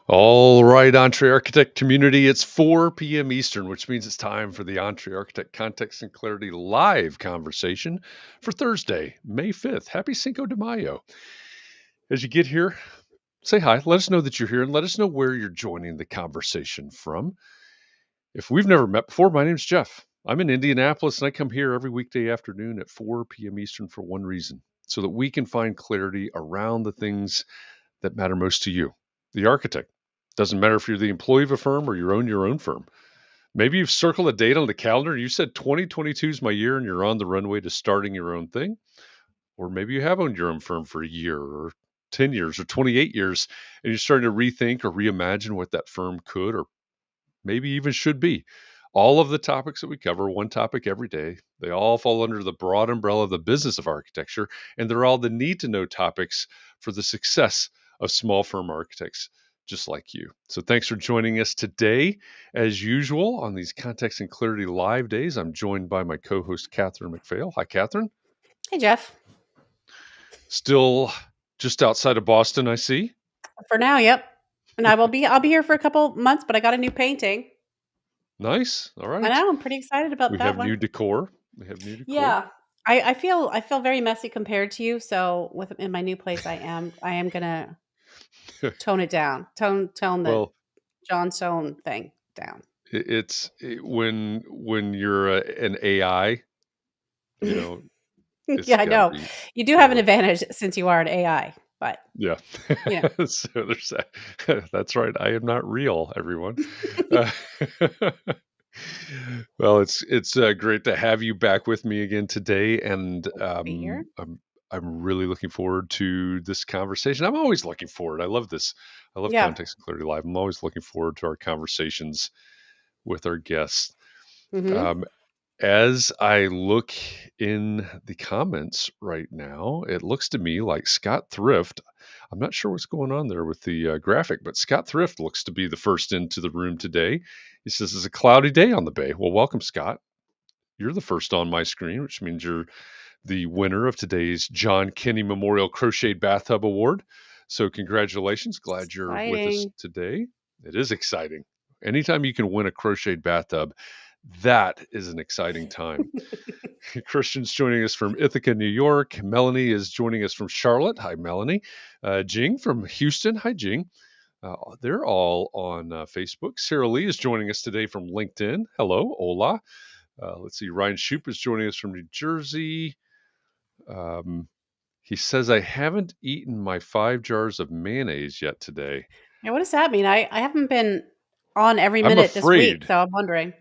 All right, Entree Architect community, it's 4 p.m. Eastern, which means it's time for the Entree Architect Context and Clarity live conversation for Thursday, May 5th. Happy Cinco de Mayo. As you get here, say hi, let us know that you're here, and let us know where you're joining the conversation from. If we've never met before, my name's Jeff. I'm in Indianapolis, and I come here every weekday afternoon at 4 p.m. Eastern for one reason, so that we can find clarity around the things that matter most to you, the architect. Doesn't matter if you're the employee of a firm or you own your own firm. Maybe you've circled a date on the calendar and you said 2022 is my year and you're on the runway to starting your own thing. Or maybe you have owned your own firm for a year or 10 years or 28 years and you're starting to rethink or reimagine what that firm could or maybe even should be. All of the topics that we cover, one topic every day, they all fall under the broad umbrella of the business of architecture, and they're all the need to know topics for the success of small firm architects just like you. So thanks for joining us today. As usual, on these Context and Clarity live days, I'm joined by my co-host, Katharine MacPhail. Hi, Katharine. Hey, Jeff. Still just outside of Boston, I see. For now, yep. And I'll be here for a couple months, but I got a new painting. Nice. All I right. know, I'm pretty excited about We that have one. new decor. We have new decor. Yeah. I feel very messy compared to you. So in my new place, I am gonna tone it down. Tone the Well, John Stone thing down. when you're an AI, you know, it's Yeah, I got to know. be You do have an totally, advantage since you are an AI, but yeah. you know. So there's that. That's right. I am not real, everyone. Uh, well, it's great to have you back with me again today, and Be here. I'm really looking forward to this conversation. I'm always looking forward. I love this. I love Yeah. Context and Clarity Live. I'm always looking forward to our conversations with our guests. Mm-hmm. Um, As I look in the comments right now, it looks to me like Scott Thrift. I'm not sure what's going on there with the graphic, but Scott Thrift looks to be the first into the room today. He says it's a cloudy day on the bay. Well, welcome, Scott. You're the first on my screen, which means you're the winner of today's John Kinney Memorial Crocheted Bathtub Award. So, congratulations. Glad you're with us Exciting. today. It is exciting. Anytime you can win a crocheted bathtub, that is an exciting time. Christian's joining us from Ithaca, New York. Melanie is joining us from Charlotte. Hi, Melanie. Jing from Houston. Hi, Jing. They're all on Facebook. Sarah Lee is joining us today from LinkedIn. Hello, hola. Let's see. Ryan Shoup is joining us from New Jersey. Um, he says, I haven't eaten my 5 jars of mayonnaise yet today. Yeah, what does that mean? I haven't been on every I'm minute this week, afraid. so I'm wondering.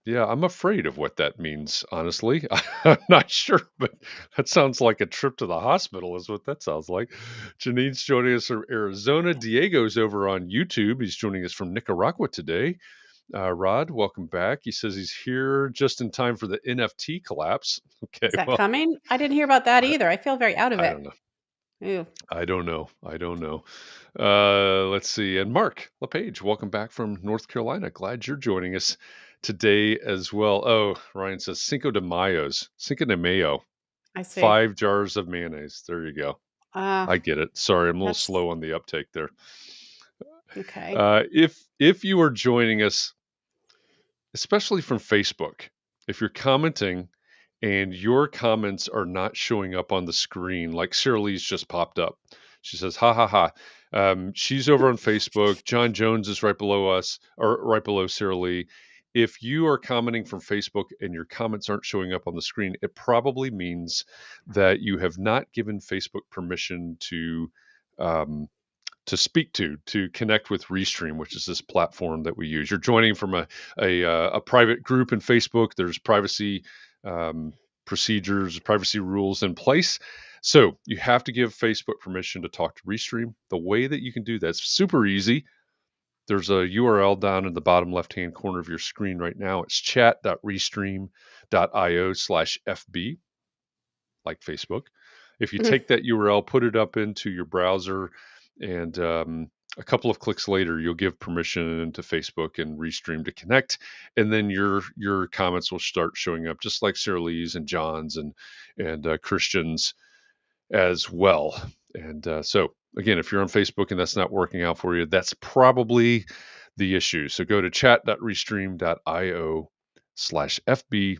Yeah, I'm afraid of what that means, honestly. I'm not sure, but that sounds like a trip to the hospital, is what that sounds like. Janine's joining us from Arizona. Diego's over on YouTube. He's joining us from Nicaragua today. Rod, welcome back. He says he's here just in time for the NFT collapse. Okay, Is that well, coming? I didn't hear about that either. I feel very out of I it. don't know. Ooh. I don't know. I don't know. Let's see. And Mark LePage, welcome back from North Carolina. Glad you're joining us today as well. Oh, Ryan says Cinco de Mayo, I see. 5 jars of mayonnaise. There you go. Uh, I get it. Sorry, I'm a little that's slow on the uptake there. okay. If you are joining us, especially from Facebook, if you're commenting and your comments are not showing up on the screen, like Sarah Lee's just popped up. She says, ha ha ha. She's over on Facebook. John Jones is right below us, or right below Sarah Lee. If you are commenting from Facebook and your comments aren't showing up on the screen, it probably means that you have not given Facebook permission um, to speak to connect with Restream, which is this platform that we use. You're joining from a private group in Facebook. There's privacy um, procedures, privacy rules in place. So you have to give Facebook permission to talk to Restream. The way that you can do that's super easy. There's a URL down in the bottom left-hand corner of your screen right now. It's chat.restream.io/FB, like Facebook. If you take that URL, put it up into your browser, and a couple of clicks later, you'll give permission to Facebook and Restream to connect, and then your comments will start showing up, just like Sarah Lee's and John's and Christian's as well. And so again, if you're on Facebook and that's not working out for you, that's probably the issue. So go to chat.restream.io/FB,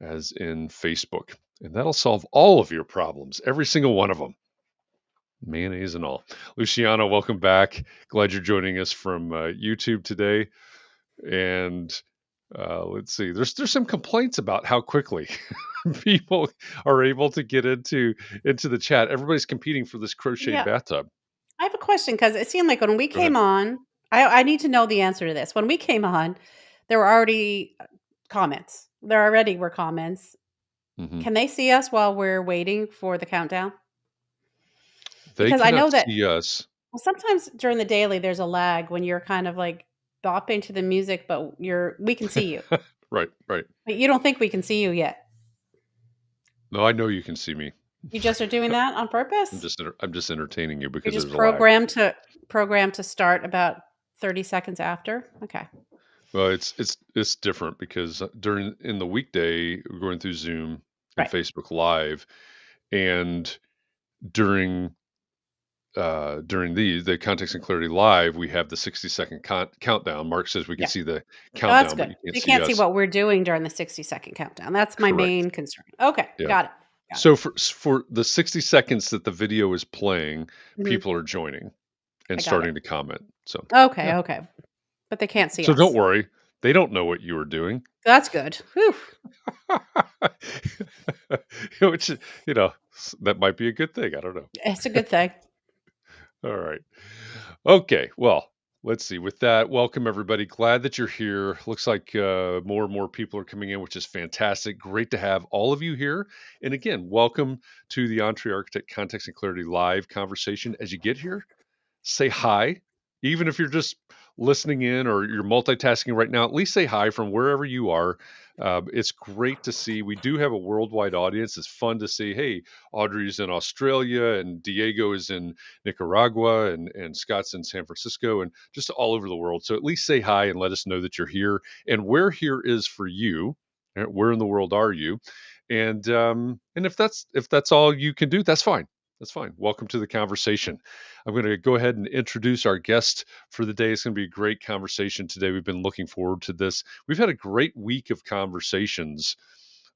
as in Facebook, and that'll solve all of your problems, every single one of them, mayonnaise and all. Luciano, welcome back. Glad you're joining us from YouTube today. And let's see, there's some complaints about how quickly people are able to get into the chat. Everybody's competing for this crocheted Yeah. bathtub. I have a question because it seemed like when we Go ahead. came on, I need to know the answer to this. When we came on, there were already comments. There already were comments. Hmm. Can they see us while we're waiting for the countdown? They Because I know cannot that see us. well, sometimes during the daily there's a lag when you're kind of like bopping to the music, but we can see you. Right, right. But you don't think we can see you yet. No, I know you can see me. You just are doing that on purpose? I'm just entertaining you You're because just there's a lag. programmed to start about 30 seconds after? Okay. Well, it's different because in the weekday we're going through Zoom and Right. Facebook Live, and during the Context and Clarity Live, we have the 60-second countdown. Mark says we can Yeah. see the Oh, that's countdown, but good. you can't You see can't see us. what we're doing during the 60-second countdown. That's my Correct. main concern. Okay, Yeah. got it. So for the 60 seconds that the video is playing, Mhm. people are joining and I got starting it. to comment. So Okay, yeah. okay. But they can't see So us. don't worry. They don't know what you were doing. That's good. Whew. Which, that might be a good thing. I don't know. It's a good thing. All right. Okay. Well, let's see. With that, welcome everybody. Glad that you're here. Looks like more and more people are coming in, which is fantastic. Great to have all of you here. And again, welcome to the Entree Architect Context and Clarity live conversation. As you get here, say hi. Even if you're just listening in or you're multitasking right now, at least say hi from wherever you are. It's great to see. We do have a worldwide audience. It's fun to see, hey, Audrey's in Australia and Diego is in Nicaragua and Scott's in San Francisco and just all over the world. So at least say hi and let us know that you're here and where here is for you. Where in the world are you? And if that's all you can do, that's fine. That's fine. Welcome to the conversation. I'm going to go ahead and introduce our guest for the day. It's going to be a great conversation today. We've been looking forward to this. We've had a great week of conversations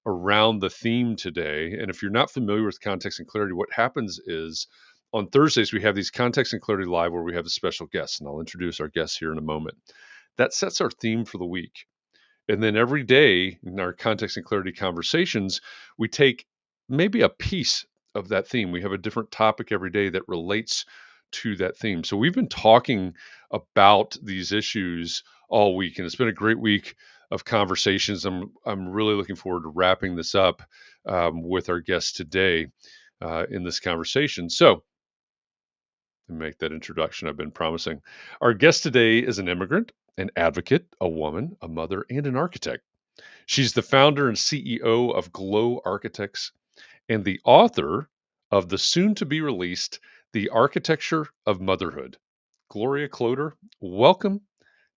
around the theme today. And if you're not familiar with Context and Clarity, what happens is on Thursdays, we have these Context and Clarity Live where we have a special guest, and I'll introduce our guest here in a moment. That sets our theme for the week. And then every day in our Context and Clarity conversations, we take maybe a piece of that theme. We have a different topic every day that relates to that theme. So we've been talking about these issues all week, and it's been a great week of conversations. I'm really looking forward to wrapping this up with our guest today in this conversation. So to make that introduction I've been promising. Our guest today is an immigrant, an advocate, a woman, a mother, and an architect. She's the founder and CEO of Glow Architects and the author of the soon to be released The Architecture of Motherhood. Gloria Kloter, welcome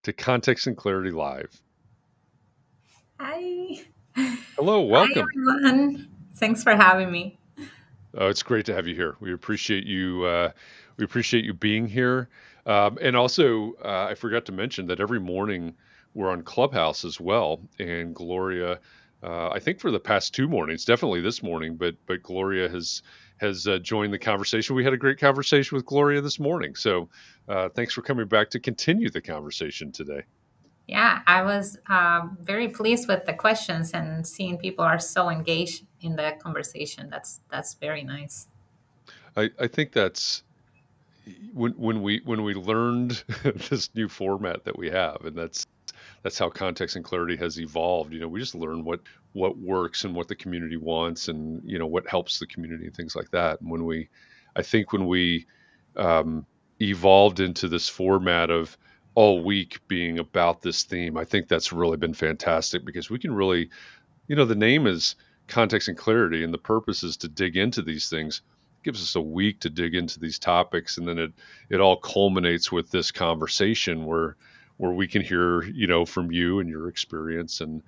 to Context and Clarity Live. Hi. Hello, Hi, welcome. everyone. Thanks for having me. Oh, it's great to have you here. We appreciate you. We appreciate you being here. And also, I forgot to mention that every morning we're on Clubhouse as well. And Gloria, I think for the past 2 mornings, definitely this morning, but Gloria has joined the conversation. We had a great conversation with Gloria this morning. So thanks for coming back to continue the conversation today. Yeah, I was very pleased with the questions and seeing people are so engaged in the conversation. That's very nice. I think that's when we learned this new format that we have, and that's how Context and Clarity has evolved. We just learn what works and what the community wants, and what helps the community and things like that. And when we um, evolved into this format of all week being about this theme, I think that's really been fantastic because we can really, the name is Context and Clarity, and the purpose is to dig into these things. It gives us a week to dig into these topics, and then it all culminates with this conversation where we can hear, from you and your experience and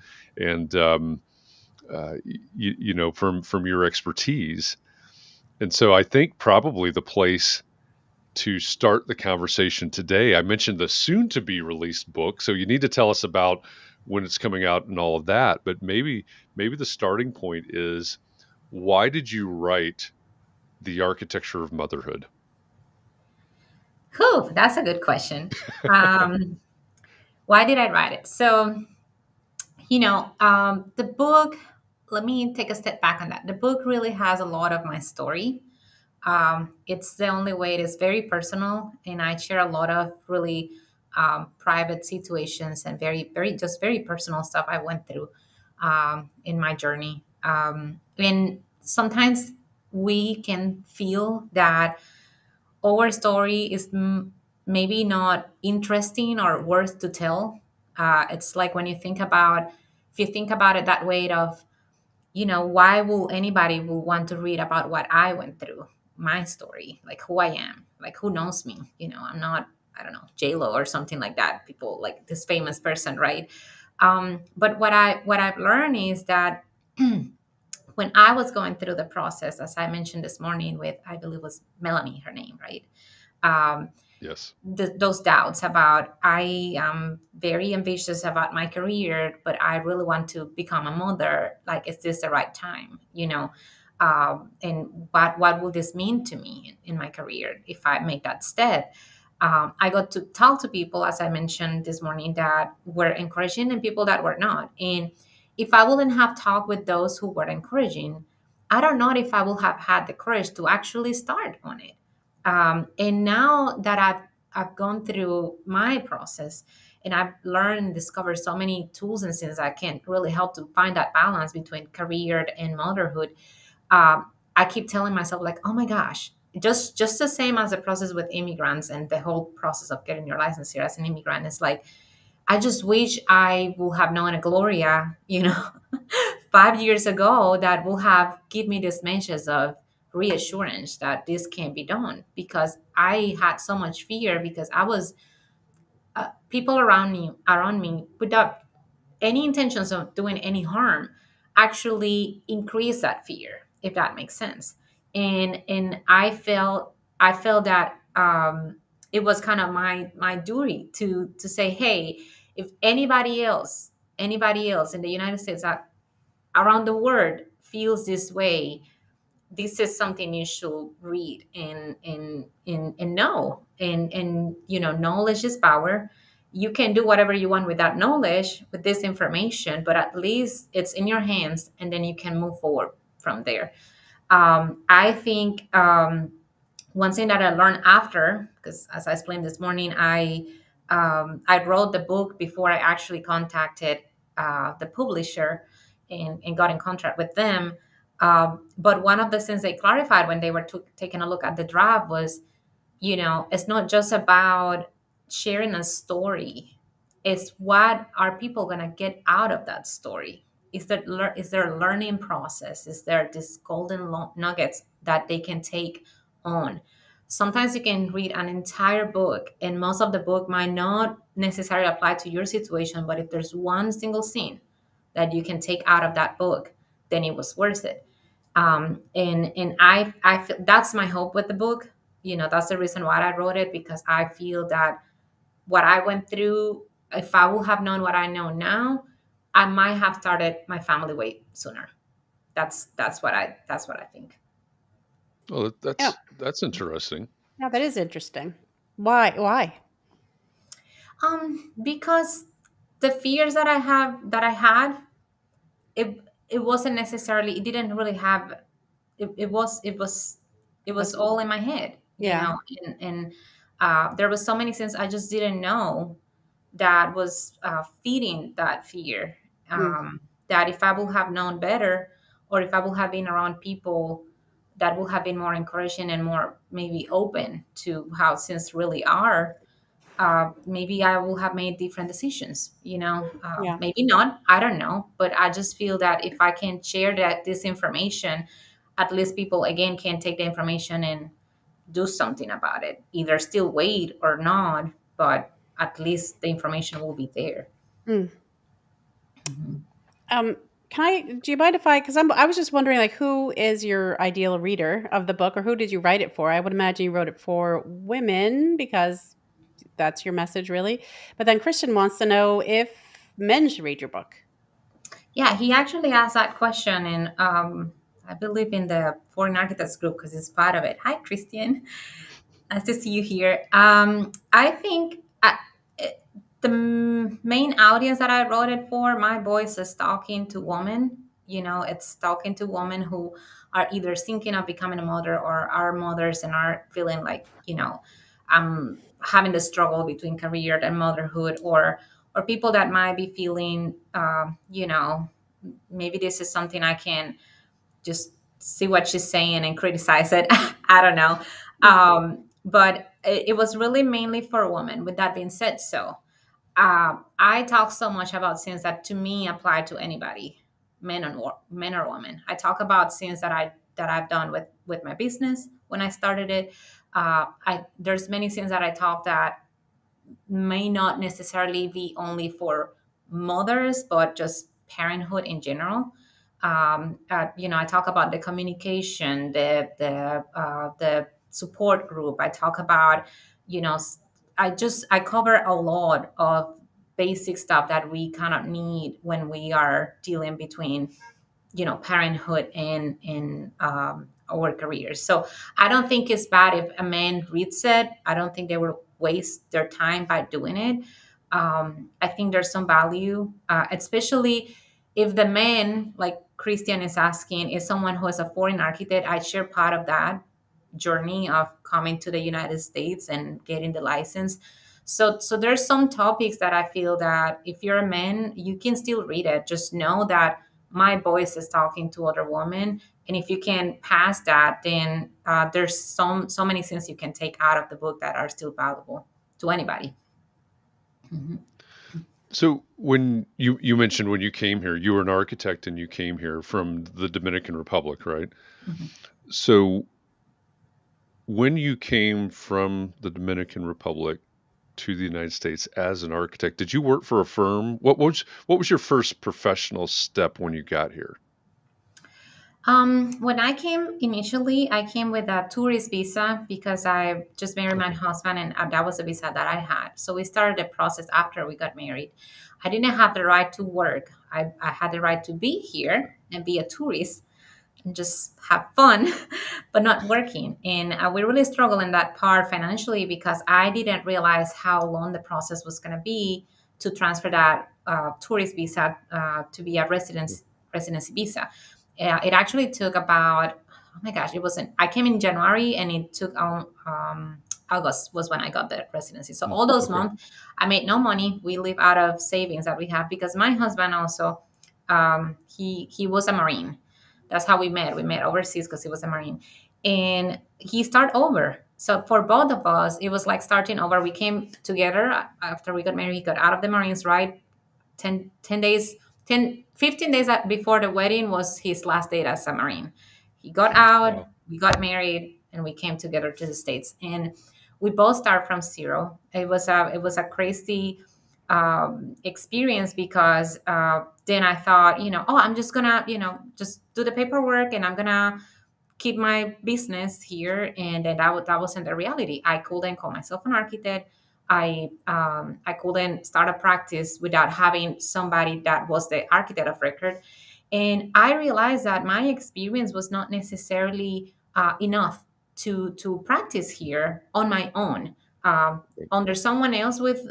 from your expertise. And so I think probably the place to start the conversation today. I mentioned the soon to be released book, so you need to tell us about when it's coming out and all of that. But maybe the starting point is, why did you write The Architecture of Motherhood? Whew, that's a good question. Um, why did I write it? So, the book, let me take a step back on that. The book really has a lot of my story. It's the only way. It is very personal, and I share a lot of really private situations and very personal stuff I went through in my journey. And sometimes we can feel that our story is maybe not interesting or worth to tell. It's like when you think about, if you think about it that way of, why will anybody will want to read about what I went through, my story, like who I am, like who knows me. I'm not, I don't know, J-Lo or something like that, people like this famous person, right? But what I've learned is that when I was going through the process, as I mentioned this morning with, I believe it was Melanie, her name, right? um, Yes. those doubts about, I am very ambitious about my career, but I really want to become a mother. Like, is this the right time? And what will this mean to me in my career if I make that step? I got to talk to people, as I mentioned this morning, that were encouraging and people that were not. And if I wouldn't have talked with those who were encouraging, I don't know if I would have had the courage to actually start on it. And now that I've gone through my process and I've learned and discovered so many tools and things that can really help to find that balance between career and motherhood. I keep telling myself, like, oh my gosh, just the same as the process with immigrants and the whole process of getting your license here as an immigrant. It's like, I just wish I would have known a Gloria, 5 years ago, that will have give me this message of reassurance that this can be done, because I had so much fear, because I was people around me without any intentions of doing any harm actually increase that fear, if that makes sense. And I felt that it was kind of my duty to say, hey, if anybody else in the United States, around the world, feels this way, this is something you should read and know. And knowledge is power. You can do whatever you want with that knowledge, with this information, but at least it's in your hands, and then you can move forward from there. I think one thing that I learned after, because as I explained this morning, I wrote the book before I actually contacted the publisher and got in contact with them. But one of the things they clarified when they were taking a look at the draft was, it's not just about sharing a story. It's what are people going to get out of that story? Is there a learning process? Is there this golden nuggets that they can take on? Sometimes you can read an entire book, and most of the book might not necessarily apply to your situation, but if there's one single scene that you can take out of that book, then it was worth it. And I feel that's my hope with the book. That's the reason why I wrote it, because I feel that what I went through, if I would have known what I know now, I might have started my family way sooner. That's what I think. Oh, Yeah. that's interesting. Yeah, that is interesting. Why? Because the fears that I had, it wasn't necessarily, it didn't really have, it was Was all in my head, Yeah. and there was so many things I just didn't know that was feeding that fear. Mm, That if I would have known better, or if I would have been around people that would have been more encouraging and more maybe open to how things really are, maybe I will have made different decisions. yeah. Maybe not. I don't know. But I just feel that if I can share this information, at least people again can take the information and do something about it. Either still wait or not, but at least the information will be there. Mm. Mhm. Um, do you mind if because I was just wondering, like, who is your ideal reader of the book, or who did you write it for? I would imagine you wrote it for women because that's your message, really. But then Christian wants to know if men should read your book. Yeah, he actually asked that question, and I believe in the Foreign Architects group because it's part of it. Hi, Christian. Nice to see you here. I think the main audience that I wrote it for, my voice is talking to women. It's talking to women who are either thinking of becoming a mother or are mothers and are feeling like, having the struggle between career and motherhood, or people that might be feeling, maybe this is something I can just see what she's saying and criticize it. I don't know. But it was really mainly for women. With that being said, I talk so much about sins that to me apply to anybody, men or women. I talk about sins that I've done with my business when I started it. There's many sins that I talk that may not necessarily be only for mothers, but just parenthood in general. I talk about the communication, the support group. I talk about, you know, s- I cover a lot of basic stuff that we kind of need when we are dealing between, parenthood and our careers. So I don't think it's bad if a man reads it. I don't think they will waste their time by doing it. I think there's some value, especially if the man, like Christian is asking, is someone who is a foreign architect. I share part of that journey of coming to the United States and getting the license. So there's some topics that I feel that if you're a man, you can still read it. Just know that my voice is talking to other women, and if you can pass that, then there's so many things you can take out of the book that are still valuable to anybody. Mhm. So when you mentioned when you came here, you were an architect and you came here from the Dominican Republic, right? Mhm. So when you came from the Dominican Republic to the United States as an architect, did you work for a firm? What was your first professional step when you got here? When I came initially, I came with a tourist visa because I just married my Okay. husband, and that was a visa that I had. So we started the process after we got married. I didn't have the right to work. I had the right to be here and be a tourist and just have fun, but not working. And we really struggle in that part financially because I didn't realize how long the process was going to be to transfer that tourist visa to be a residency visa. It actually took about, oh my gosh, it wasn't. I came in January, and it took August was when I got the residency. So all those Okay. months, I made no money. We live out of savings that we have because my husband also, he was a Marine. That's how we met. We met overseas because he was a Marine, and he started over. So for both of us, it was like starting over. We came together after we got married. He got out of the Marines, right? 10 days, 15 days before the wedding was his last day as a Marine. He got out, Wow. we got married, and we came together to the States. And we both start from zero. It was a crazy experience because then I thought, oh, I'm just gonna, just do the paperwork and I'm gonna keep my business here, and then that wasn't the reality. I couldn't call myself an architect. I couldn't start a practice without having somebody that was the architect of record, and I realized that my experience was not necessarily enough to practice here on my own. um, Under someone else with,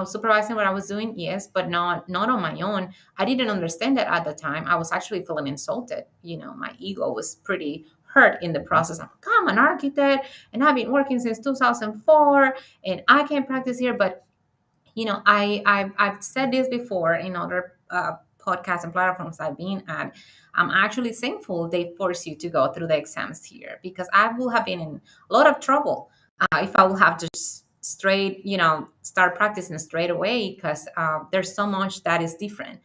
supervising what I was doing, yes, but not on my own. I didn't understand that at the time. I was actually feeling insulted. My ego was pretty hurt in the Mhm. process. I'm an architect and I've been working since 2004 and I can practice here. But I've said this before in other podcasts and platforms I've been at. I'm actually thankful they force you to go through the exams here because I will have been in a lot of trouble if I will have just straight, start practicing straight away because there's so much that is different,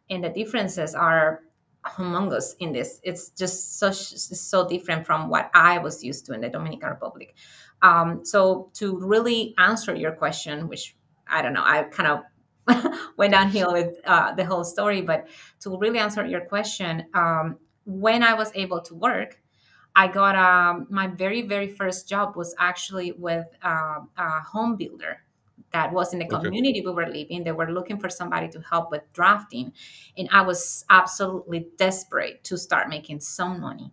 and the differences are humongous in this. It's just so different from what I was used to in the Dominican Republic. So to really answer your question, which I don't know, I kind of went downhill with the whole story. But to really answer your question, when I was able to work, I got my very, very first job was actually with a home builder that was in the Okay. community we were living. They were looking for somebody to help with drafting. And I was absolutely desperate to start making some money.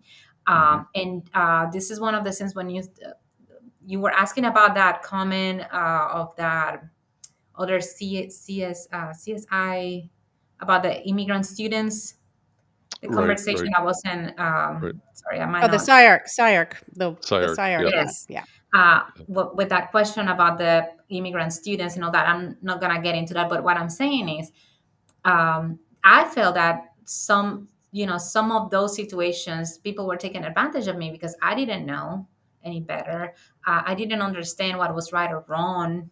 Hmm. And this is one of the things when you were asking about that comment of that other CSI about the immigrant students. The Right. Right. conversation I wasn't Right. sorry, I might Oh, the not. SCIARC, the SCIARC. SCIARC Yep. one. Yes. Yeah. With that question about the immigrant students and all that, I'm not gonna get into that. But what I'm saying is, I feel that some of those situations, people were taking advantage of me because I didn't know any better. I didn't understand what was right or wrong,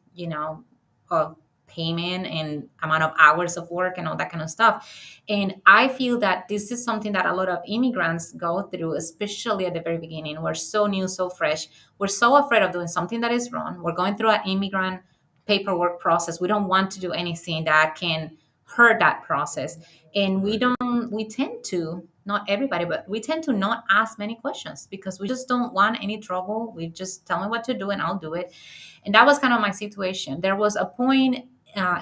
of payment and amount of hours of work and all that kind of stuff. And I feel that this is something that a lot of immigrants go through, especially at the very beginning. We're so new, so fresh. We're so afraid of doing something that is wrong. We're going through an immigrant paperwork process. We don't want to do anything that can hurt that process. And Right. we tend to, not everybody, but we tend to not ask many questions because we just don't want any trouble. We just tell me what to do and I'll do it. And that was kind of my situation. There was a point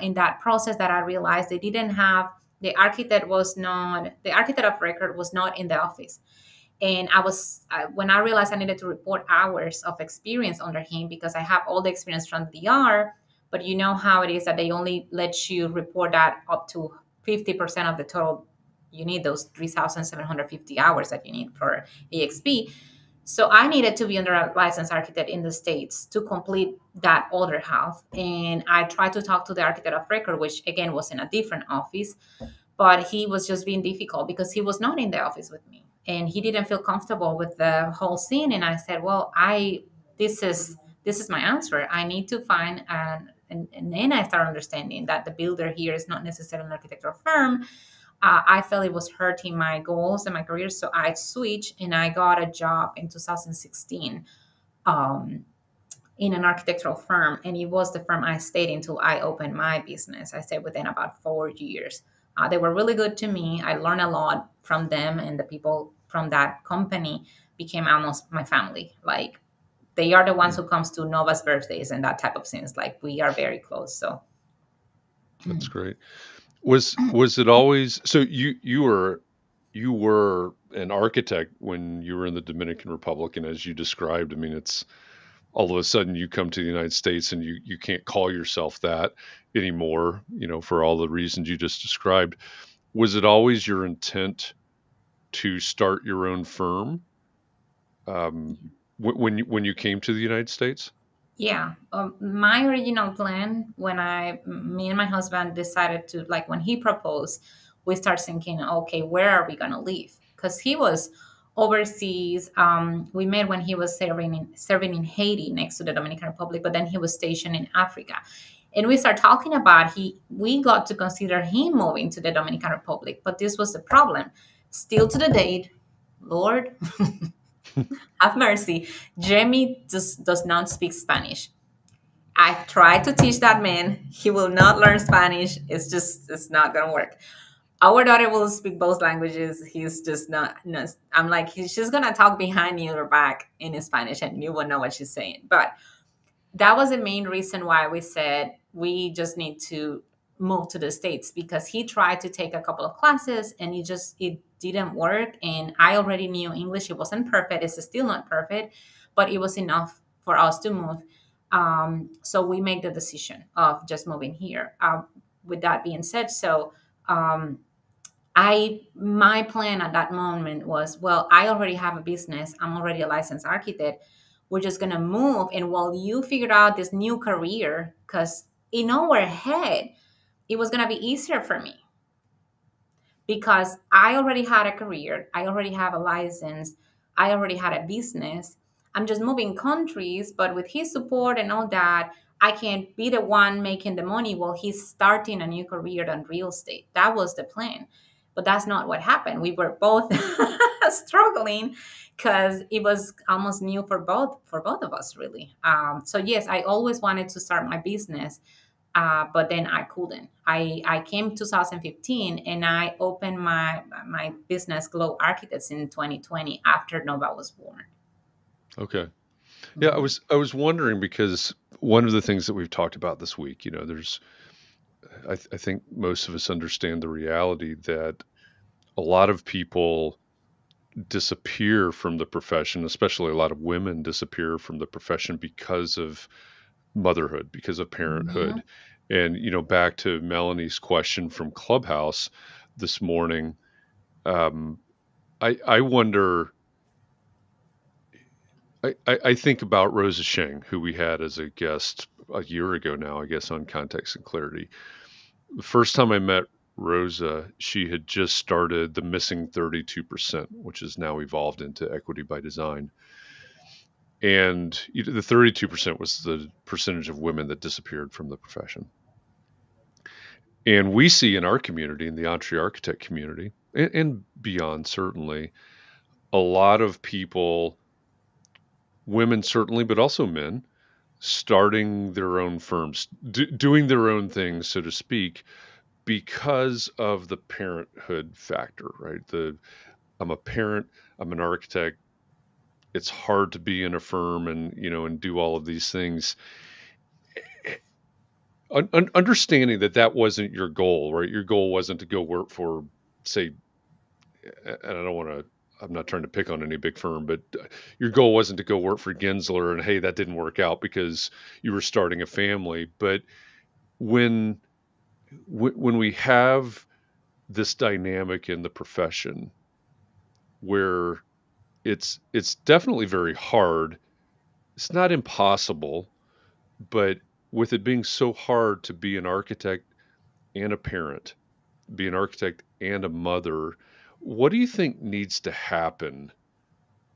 in that process that I realized they didn't have, the architect of record was not in the office. And when I realized I needed to report hours of experience under him because I have all the experience from DR, but you know how it is that they only let you report that up to 50% of the total. You need those 3,750 hours that you need for EXP. So I needed to be under a licensed architect in the States to complete that other half. And I tried to talk to the architect of record, which again was in a different office, but he was just being difficult because he was not in the office with me and he didn't feel comfortable with the whole scene. And I said, well, I this is my answer. I need to find and then I started understanding that the builder here is not necessarily an architectural firm. I felt it was hurting my goals and my career, so I switched and I got a job in 2016 um, in an architectural firm, and it was the firm I stayed until I opened my business. I stayed within about 4 years. They were really good to me. I learned a lot from them, and the people from that company became almost my family. Like they are the ones Mm. who comes to Nova's birthdays and that type of things. Like we are very close. So That's great. Was it always so you were an architect when you were in the Dominican Republic, and as you described, I mean, it's all of a sudden you come to the United States and you can't call yourself that anymore, for all the reasons you just described. Was it always your intent to start your own firm um, when you came to the United States? yeah, my original plan when me and my husband decided to, like, when he proposed, we start thinking, okay, where are we gonna live? Because he was overseas. We met when he was serving in Haiti next to the Dominican Republic, but then he was stationed in Africa, and we start talking about we got to consider him moving to the Dominican Republic, but this was the problem. Still to the date, Lord, have mercy. Jeremy just does not speak Spanish. I've tried to teach that man. He will not learn Spanish. It's not gonna work. Our daughter will speak both languages. He's just not. No, I'm like, she's gonna talk behind your back in Spanish, and you will know what she's saying. But that was the main reason why we said we just need to move to the States, because he tried to take a couple of classes and it didn't work. And I already knew English. It wasn't perfect. It's still not perfect, but it was enough for us to move. So we made the decision of just moving here. With that being said, um, my plan at that moment was, well, I already have a business. I'm already a licensed architect. We're just gonna move, and while you figured out this new career, because in our head, it was gonna be easier for me because I already had a career, I already have a license, I already had a business. I'm just moving countries, but with his support and all that, I can be the one making the money while he's starting a new career on real estate. That was the plan. But that's not what happened. We were both struggling because it was almost new for both of us, really. So yes, I always wanted to start my business, but then I couldn't. I came 2015, and I opened my business Glow Architects in 2020 after Nova was born. Okay. Yeah, I Mhm. was wondering because one of the things that we've talked about this week, there's I think most of us understand the reality that a lot of people disappear from the profession, especially a lot of women disappear from the profession because of motherhood, because of Mhm. parenthood. And, back to Melanie's question from Clubhouse this morning, um, I wonder, I think about Rosa Sheng, who we had as a guest a year ago now, I guess, on Context and Clarity. The first time I met Rosa, she had just started the Missing 32%, which has now evolved into Equity by Design. And the 32% was the percentage of women that disappeared from the profession. And we see in our community, in the Entre Architect community, and beyond, certainly, a lot of people, women certainly, but also men, starting their own firms, doing their own things, so to speak, because of the parenthood factor, right? I'm a parent, I'm an architect. It's hard to be in a firm and do all of these things. Understanding that wasn't your goal, right? Your goal wasn't to go work for, say, and I don't want to. I'm not trying to pick on any big firm, but your goal wasn't to go work for Gensler and hey, that didn't work out because you were starting a family. But when when we have this dynamic in the profession where it's definitely very hard, it's not impossible, but with it being so hard to be an architect and a parent, be an architect and a mother, what do you think needs to happen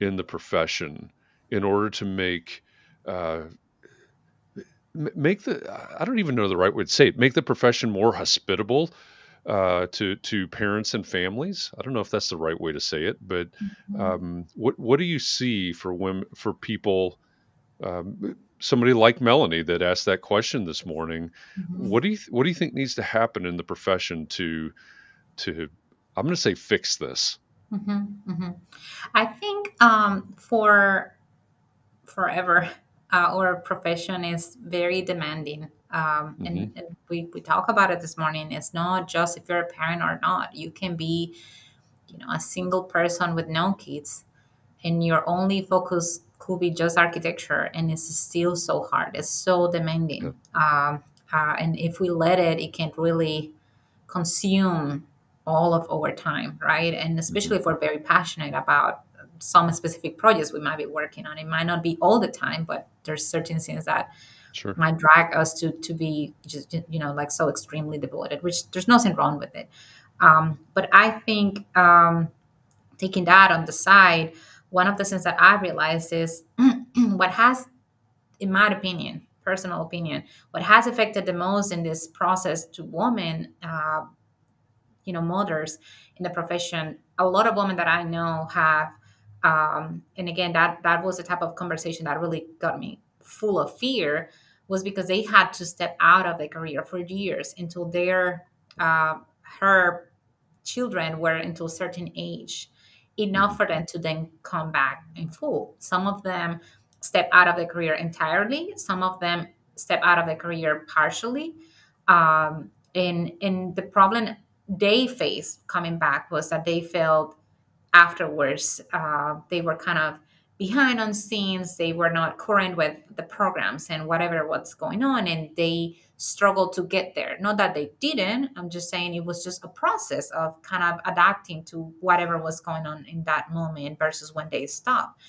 in the profession in order to uh, make I don't even know the right way to say it, make the profession more hospitable to parents and families? I don't know if that's the right way to say it, but Mhm. what do you see for women, for people, somebody like Melanie that asked that question this morning? Mhm. What do you think needs to happen in the profession to I'm going to say fix this? Mhm. Mhm. I think for forever, our profession is very demanding. Hmm. And we talk about it this morning. It's not just if you're a parent or not. You can be, a single person with no kids, and your only focus could be just architecture, and it's still so hard. It's so Yeah, demanding. And if we let it, it can really consume all of our time, right? And hmm, especially if we're very passionate about some specific projects we might be working on. It might not be all the time, but there's certain things that sure. might drag us to be just, like so extremely devoted, which there's nothing wrong with it. But I think taking that on the side, one of the things that I realized is what has, in my opinion, personal opinion, what has affected the most in this process to women, mothers in the profession. A lot of women that I know have, and again, that was the type of conversation that really got me full of fear, was because they had to step out of the career for years until her children were into a certain age, enough Hmm. for them to then come back in full. Some of them step out of the career entirely. Some of them step out of the career partially. And the problem they faced coming back was that they felt afterwards they were kind of behind on scenes. They were not current with the programs and whatever what's going on, and they struggled to get there. Not that they didn't. I'm just saying it was just a process of kind of adapting to whatever was going on in that moment versus when they stopped.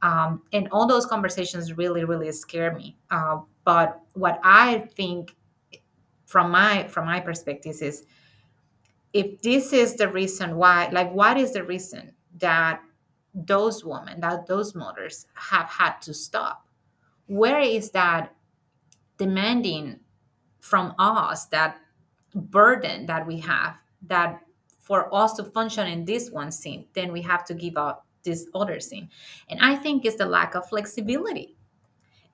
And all those conversations really, really scare me. But what I think from my perspective is, if this is the reason why, like, what is the reason that those women, that those mothers have had to stop? Where is that demanding from us, that burden that we have, that for us to function in this one scene, then we have to give up this other scene? And I think it's the lack of flexibility.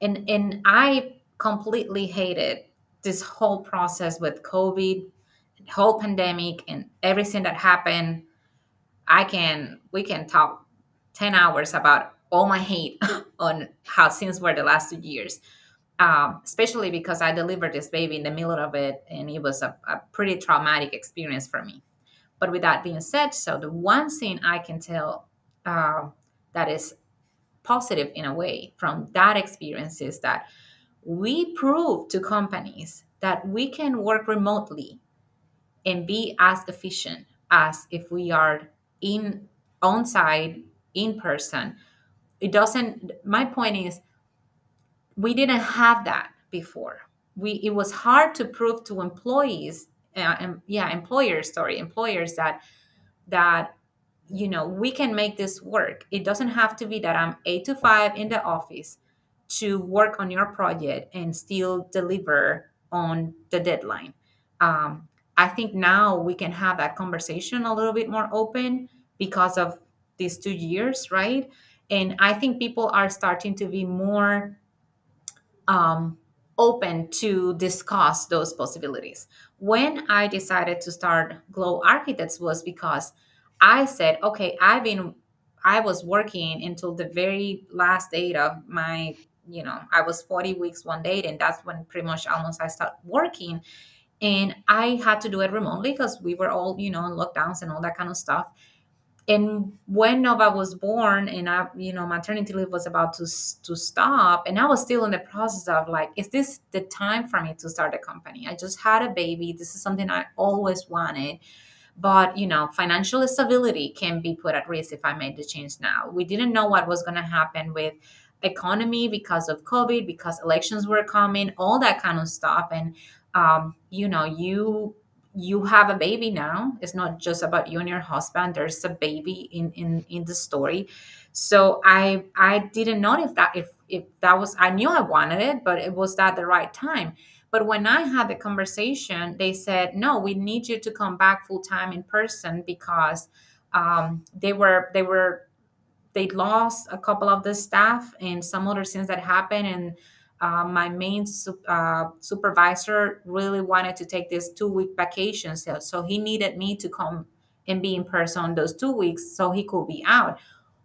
And I completely hate it this whole process with COVID, whole pandemic, and everything that happened, we can talk 10 hours about all my hate on how things were the last 2 years. Especially because I delivered this baby in the middle of it, and it was a pretty traumatic experience for me. But with that being said, so the one thing I can tell that is positive in a way from that experience is that we prove to companies that we can work remotely and be as efficient as if we are in on site in person. It doesn't, my point is, we didn't have that before. It was hard to prove to employees, and yeah, employers that we can make this work. It doesn't have to be that I'm 8 to 5 in the office to work on your project and still deliver on the deadline. I think now we can have that conversation a little bit more open because of these 2 years, right? And I think people are starting to be more um, open to discuss those possibilities. When I decided to start Glow Architects was because I said, okay, I was working until the very last date of my, I was 40 weeks one date, and that's when pretty much almost I started working. And I had to do it remotely because we were all, in lockdowns and all that kind of stuff. And when Nova was born, and maternity leave was about to stop, and I was still in the process of like, is this the time for me to start a company? I just had a baby. This is something I always wanted. But financial stability can be put at risk if I made the change now. We didn't know what was going to happen with economy because of COVID, because elections were coming, all that kind of stuff. And you have a baby now. It's not just about you and your husband. There's a baby in the story. So I didn't know if that was, I knew I wanted it, but it was that the right time. But when I had the conversation, they said, no, we need you to come back full time in person because they lost a couple of the staff and some other things that happened. And my main supervisor really wanted to take this 2 week vacation. So he needed me to come and be in person those 2 weeks so he could be out,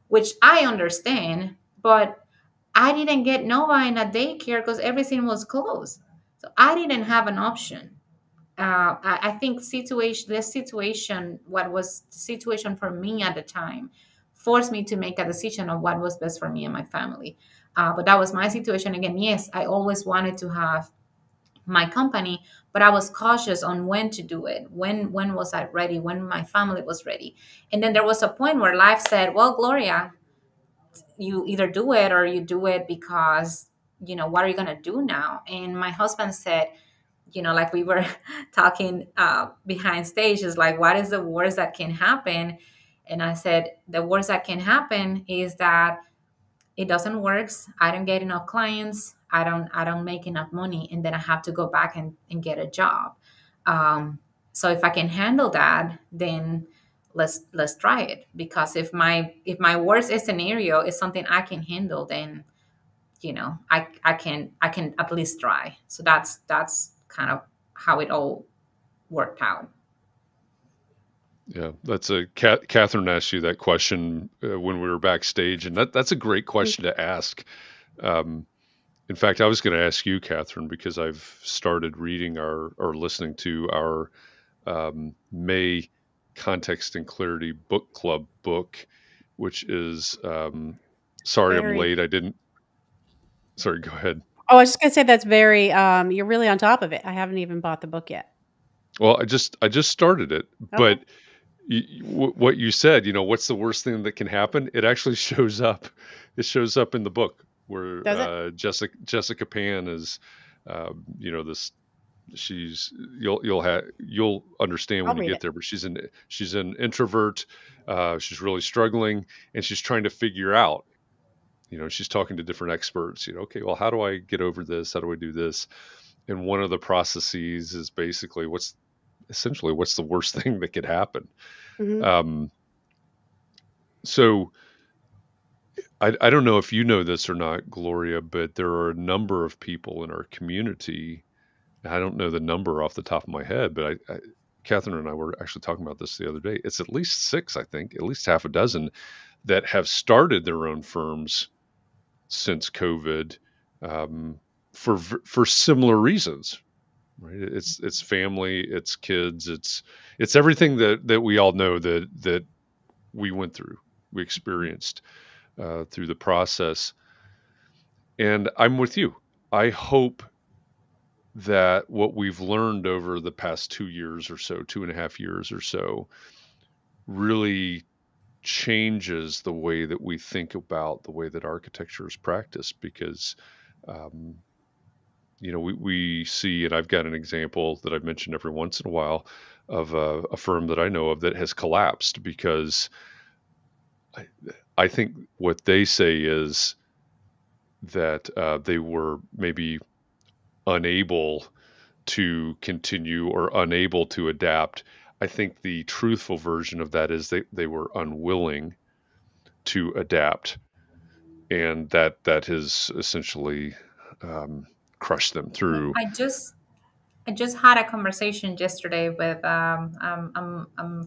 which I understand. But I didn't get Nova in a daycare because everything was closed. So I didn't have an option. I think what was the situation for me at the time, forced me to make a decision of what was best for me and my family. But that was my situation. Again, yes, I always wanted to have my company, but I was cautious on when to do it. When was I ready? When my family was ready? And then there was a point where life said, well, Gloria, you either do it or you do it because, what are you going to do now? And my husband said, like we were talking behind stage, is like, what is the worst that can happen? And I said, the worst that can happen is that it doesn't work. I don't get enough clients. I don't make enough money. And then I have to go back and get a job. Um, so if I can handle that, then let's try it. Because if my worst scenario is something I can handle, then I can at least try. So that's kind of how it all worked out. Yeah, that's a Catherine asked you that question when we were backstage, and that's a great question to ask. Um, in fact, I was going to ask you, Catherine, because I've started reading or listening to our May Context and Clarity Book Club book, which is sorry I'm Very. late. I didn't. Sorry, go ahead. Oh, I was just gonna say that's very. You're really on top of it. I haven't even bought the book yet. Well, I just started it, Okay. but what you said, what's the worst thing that can happen? It actually shows up. It shows up in the book where Does it? Jessica Pan is, this. You'll understand I'll when you read get it. there, but she's an introvert. She's really struggling, and she's trying to figure out. She's talking to different experts. Okay, well, how do I get over this? How do I do this? And one of the processes is basically what's the worst thing that could happen. Hmm. Um, so I don't know if you know this or not, Gloria, but there are a number of people in our community I don't know the number off the top of my head, but Katharine and I were actually talking about this the other day. It's at least 6, I think, at least half a dozen that have started their own firms since COVID, um, for similar reasons. Right? It's family, it's kids, it's everything that we all know that we went through, we experienced through the process. And I'm with you. I hope that what we've learned over the past 2 years or so, 2.5 years or so, really changes the way that we think about the way that architecture is practiced. Because um, we see, and I've got an example that I've mentioned every once in a while of a firm that I know of that has collapsed because I think what they say is that they were maybe unable to continue or unable to adapt. I think the truthful version of that is they were unwilling to adapt, and that has essentially crushed them through. I just had a conversation yesterday with a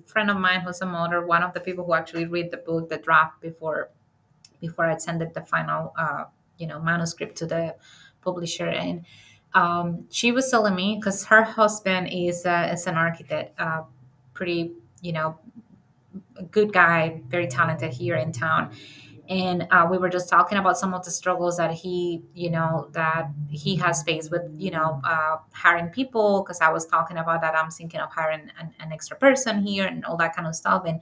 friend of mine who's a mother, one of the people who actually read the book, the draft before I sent it the final manuscript to the publisher. And she was telling me, because her husband is an architect, pretty good guy, very talented here in town. And we were just talking about some of the struggles that he has faced with hiring people, because I was talking about that I'm thinking of hiring an extra person here and all that kind of stuff. And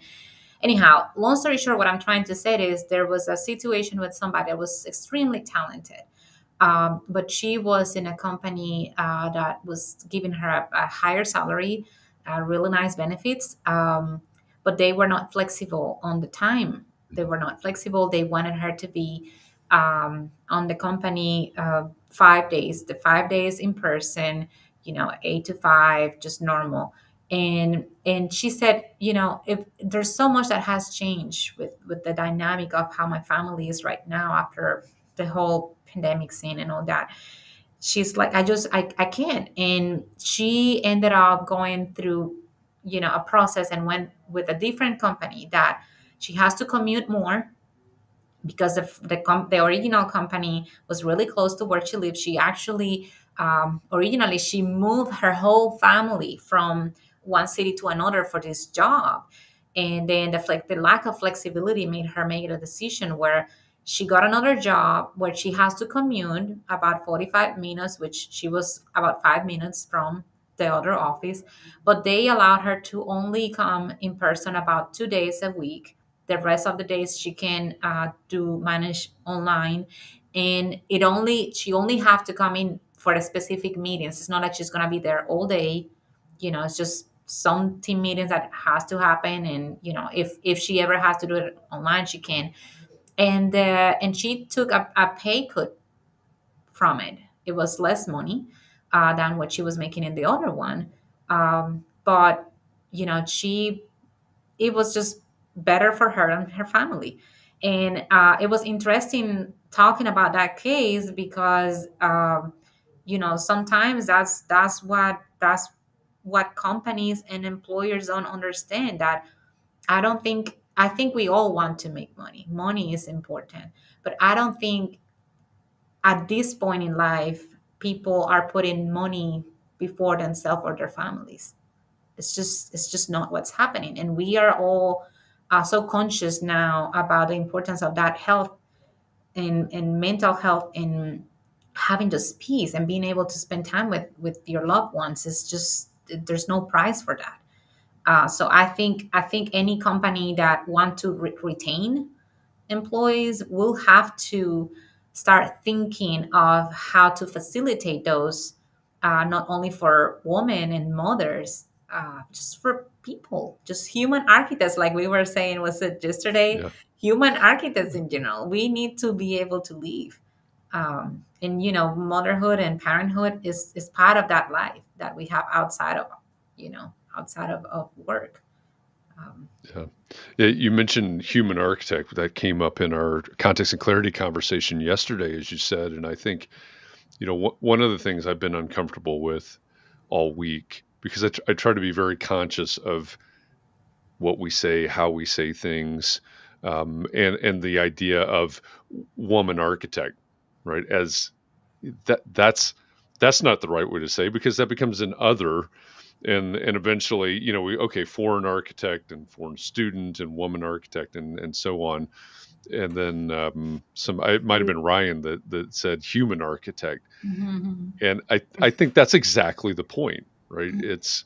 anyhow, long story short, what I'm trying to say is there was a situation with somebody that was extremely talented, but she was in a company that was giving her a higher salary, really nice benefits, but they were not flexible on the time. They were not flexible. They wanted her to be on the company 5 days, the 5 days in person, 8 to 5, just normal. And she said, if there's so much that has changed with the dynamic of how my family is right now after the whole pandemic scene and all that. She's like, I can't. And she ended up going through a process and went with a different company that she has to commute more, because the original company was really close to where she lived. She actually originally she moved her whole family from one city to another for this job, and then the lack of flexibility made her make a decision where she got another job where she has to commute about 45 minutes, which she was about 5 minutes from the other office, but they allowed her to only come in person about 2 days a week. The rest of the days she can do manage online, and she only have to come in for the specific meetings. It's not like she's gonna be there all day. It's just some team meetings that has to happen, and if she ever has to do it online, she can. And she took a pay cut from it. It was less money than what she was making in the other one, but she it was just better for her and her family. And it was interesting talking about that case because sometimes that's what companies and employers don't understand. That I think we all want to make money. Money is important, but I don't think at this point in life people are putting money before themselves or their families. It's just not what's happening, and we are all so conscious now about the importance of that health and mental health, and having just peace and being able to spend time with your loved ones. Is just, there's no price for that. So I think any company that want to retain employees will have to start thinking of how to facilitate those, not only for women and mothers, just for people, just human architects, like we were saying, was it yesterday? Yeah. Human architects in general. We need to be able to live. And motherhood and parenthood is part of that life that we have outside of work. Um, Yeah. Yeah, you mentioned human architect. That came up in our context and clarity conversation yesterday, as you said. And I think, one of the things I've been uncomfortable with all week, because I try to be very conscious of what we say, how we say things, and the idea of woman architect, right? As that's not the right way to say, because that becomes an other, and eventually, foreign architect and foreign student and woman architect and so on, and then it might have been Ryan that said human architect, Mm-hmm. and I think that's exactly the point, right? It's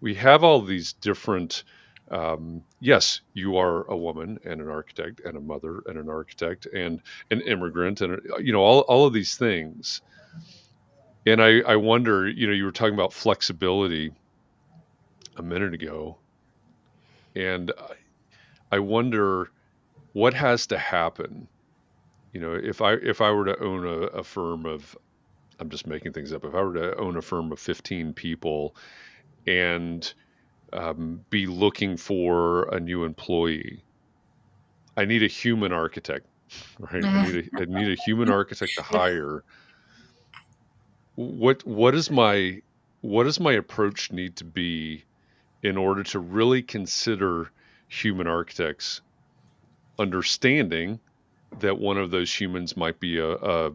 we have all these different yes, you are a woman and an architect and a mother and an architect and an immigrant and all of these things. And I wonder, you were talking about flexibility a minute ago, and I wonder what has to happen. If I were to own a firm of, I'm just making things up, if I were to own a firm of 15 people and be looking for a new employee, I need a human architect, right? I need a human architect to hire. What does my approach need to be in order to really consider human architects, understanding that one of those humans might be a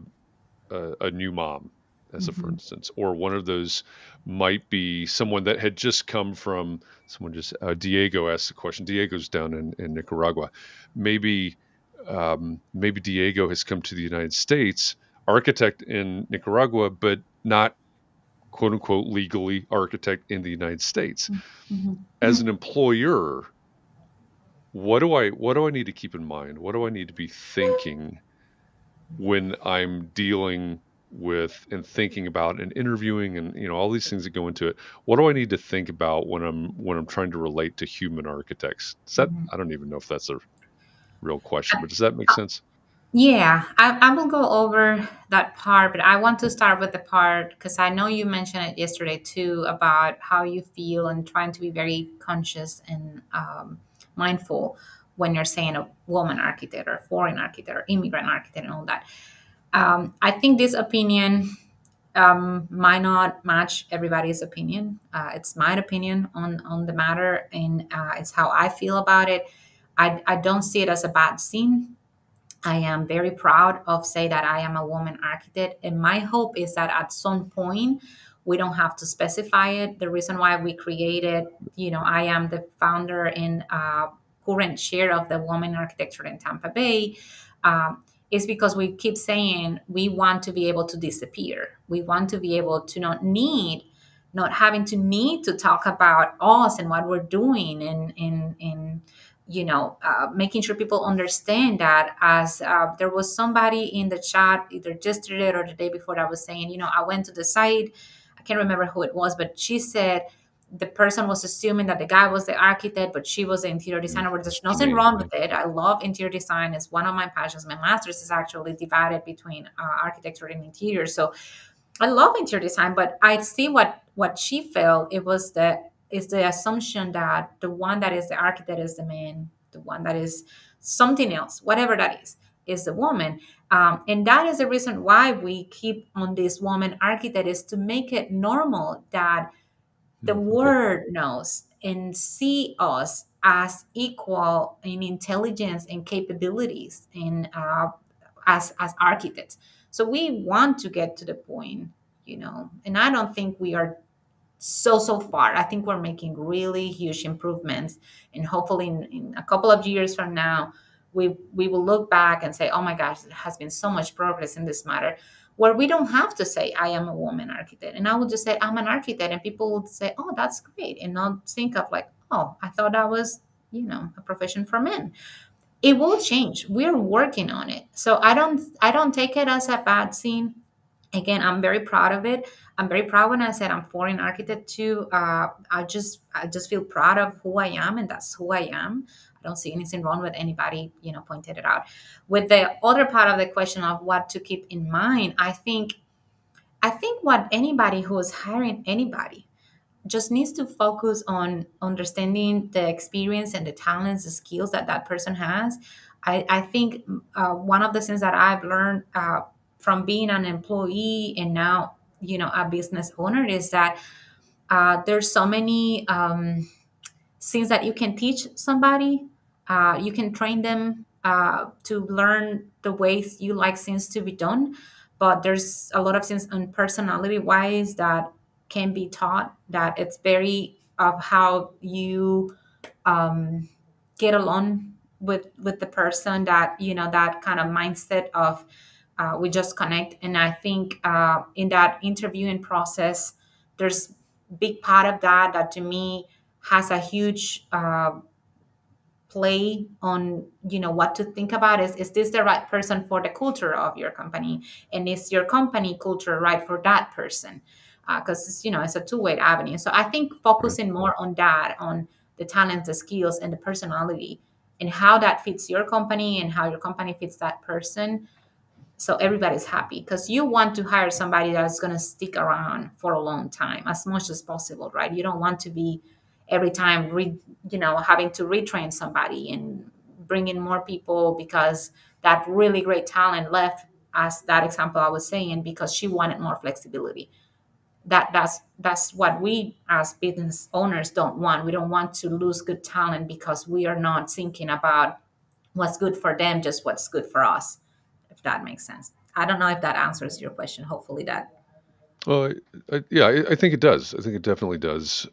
new mom, as a for Mm-hmm. instance, or one of those might be someone that had just come from someone just Diego asked the question. Diego's down in Nicaragua. Maybe Diego has come to the United States, architect in Nicaragua, but not quote unquote legally architect in the United States. As an employer, what do I need to keep in mind? What do I need to be thinking when I'm dealing with and thinking about and interviewing and all these things that go into it? What do I need to think about when I'm trying to relate to human architects? Mm-hmm. I don't even know if that's a real question, but does that make sense? Yeah, I will go over that part, but I want to start with the part because I know you mentioned it yesterday too about how you feel and trying to be very conscious and mindful when you're saying a woman architect or foreign architect or immigrant architect and all that. I think this opinion might not match everybody's opinion. It's my opinion on the matter, and it's how I feel about it. I don't see it as a bad thing. I am very proud of say that I am a woman architect, and my hope is that at some point we don't have to specify it. The reason why we created, I am the founder and current chair of the Women Architecture in Tampa Bay. Is because we keep saying we want to be able to disappear. We want to be able to not having to need to talk about us and what we're doing in making sure people understand that. As there was somebody in the chat either yesterday or the day before that was saying, I went to the site. I can't remember who it was, but she said the person was assuming that the guy was the architect, but she was the interior designer. Where there's It's nothing Janine. wrong Yeah. with it. I love interior design. It's one of my passions. My master's is actually divided between architecture and interior. So I love interior design, but I see what she felt. It was the assumption that the one that is the architect is the man, the one that is something else, whatever that is the woman. And that is the reason why we keep on this woman architect, is to make it normal that the Okay. world knows and see us as equal in intelligence and capabilities and as architects. So we want to get to the point, and I don't think we are so far. I think we're making really huge improvements, and hopefully in a couple of years from now, we will look back and say, oh my gosh, there has been so much progress in this matter, where we don't have to say I am a woman architect, and I will just say I'm an architect, and people will say, oh, that's great, and not think of like, oh, I thought that was a profession for men. It will change. We're working on it. So I don't take it as a bad thing. Again, I'm very proud of it. I'm very proud when I said I'm foreign architect too. I just feel proud of who I am, and that's who I am. I don't see anything wrong with anybody pointed it out. With the other part of the question of what to keep in mind, I think what anybody who is hiring anybody just needs to focus on understanding the experience and the talents, the skills that that person has. I think one of the things that I've learned from being an employee and now, a business owner, is that There's so many things that you can teach somebody. You can train them to learn the ways you like things to be done. But there's a lot of things on personality wise that can be taught, that it's very of how you um, get along with the person, that that kind of mindset of we just connect. And I think in that interviewing process, there's big part of that to me has a huge play on what to think about. Is this the right person for the culture of your company, and is your company culture right for that person? Because it's a two-way avenue. So I think Right. focusing more on that, on the talents, the skills, and the personality, and how that fits your company and how your company fits that person, so everybody's happy, because you want to hire somebody that's going to stick around for a long time as much as possible, right? You don't want to be every time having to retrain somebody and bring in more people because that really great talent left, as that example I was saying, because she wanted more flexibility. That's what we as business owners don't want. We don't want to lose good talent because we are not thinking about what's good for them, just what's good for us, if that makes sense. I don't know if that answers your question. Hopefully that. Well, yeah, I think it does. I think it definitely does.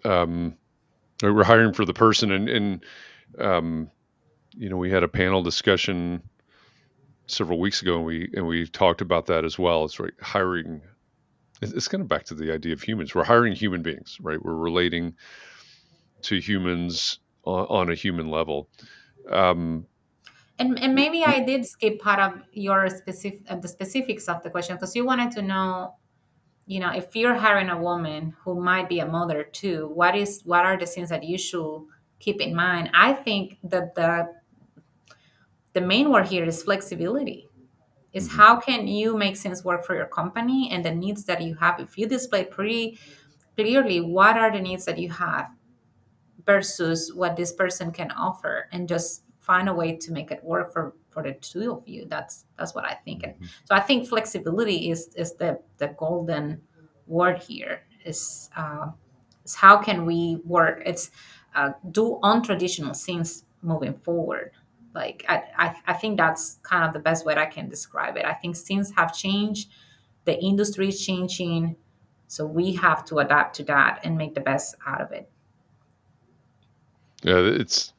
We're hiring for the person, and um, we had a panel discussion several weeks ago, and we talked about that as well. It's right, hiring. It's kind of back to the idea of humans. We're hiring human beings, right? We're relating to humans on a human level. Um, And maybe I did skip part of your the specifics of the question, because you wanted to know, if you're hiring a woman who might be a mother too, what are the things that you should keep in mind? I think that the main word here is flexibility. Is mhm, how can you make things work for your company and the needs that you have. If you display pretty clearly what are the needs that you have versus what this person can offer, and just find a way to make it work for the two of you. That's what I think. And mhm. so I think flexibility is the golden word here. Is how can we work. It's do untraditional things moving forward. Like I think that's kind of the best way I can describe it. I think things have changed, the industry is changing, so we have to adapt to that and make the best out of it. Yeah, it's